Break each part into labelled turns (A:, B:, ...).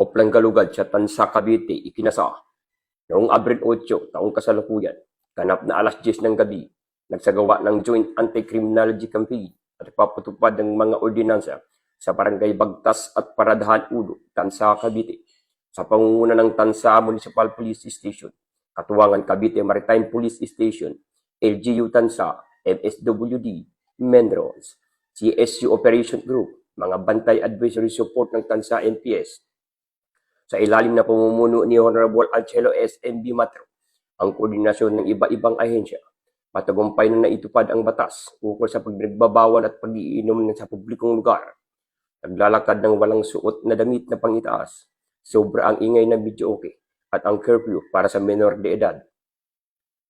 A: Oplang Galugad sa Tansa, Cavite, ikinasa. Noong Abril 8, taong kasalukuyan, ganap na alas 10 ng gabi, nagsagawa ng Joint Anti-Criminology Campaign at papatupad ng mga ordinansa sa Barangay Bagtas at Paradahan Ulo, Tansa, Cavite, sa pangunguna ng Tansa Municipal Police Station, Katuwangan Cavite Maritime Police Station, LGU Tansa, MSWD, Menrons, CSU Operation Group, mga Bantay Advisory Support ng Tansa NPS, sa ilalim na pamumuno ni Honorable Angelo S.M.B. Matro, ang koordinasyon ng iba-ibang ahensya, matagumpay na naitupad ang batas ukol sa pagnagbabawal at pag-iinom sa publikong lugar. Naglalakad ng walang suot na damit na pangitaas, sobra ang ingay na videoke at ang curfew para sa menor de edad.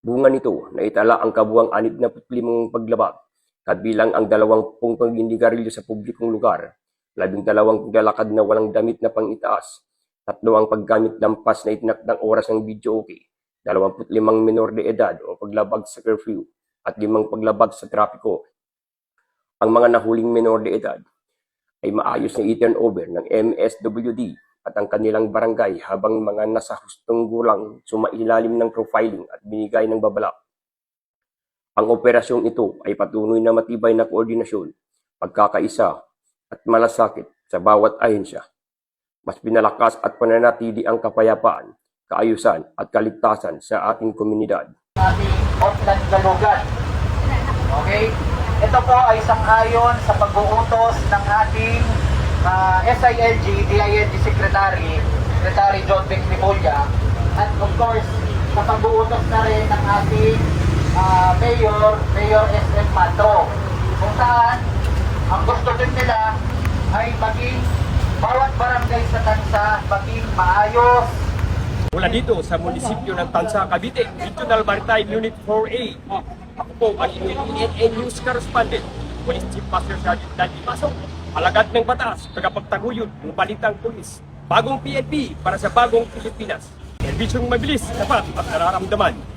A: Bunga nito, naitala ang kabuang 65 paglabag, kabilang ang 20 pagnindigarilyo sa publikong lugar, 12 paglalakad na walang damit na pangitaas, 3 ang paggamit lampas na itinakdang oras ng videoke, 25 menor de edad o paglabag sa curfew, at 5 paglabag sa trapiko. Ang mga nahuling menor de edad ay maayos na i-turn over ng MSWD at ang kanilang barangay habang mga nasa hustong gulang sumailalim ng profiling at binigay ng babala. Ang operasyong ito ay patuloy na matibay na koordinasyon, pagkakaisa at malasakit sa bawat ahensya. Mas pinalakas at pananatili ang kapayapaan, kaayusan at kaligtasan sa ating komunidad.
B: Ating Oplang Galugad. Okay? Ito po ay sang-ayon sa pag-uutos ng ating SILG, DILG Secretary John Vic Limulia, at of course, sa pag-uutos na rin ng ating Mayor SM Matro, kung saan ang gusto din nila ay maging bawat barangay sa Tansa maging maayos.
A: Mula dito sa munisipyo ng Tansa, Cavite, Regional Maritime Unit 4A, ako po ang PNN News Correspondent, Police Chief Master Sergeant Danny Pasok, alagad ng batas, tagapagtaguyod ng balitang pulis, bagong PNP para sa bagong Pilipinas. Serbisyong mabilis, sapat at nararamdaman.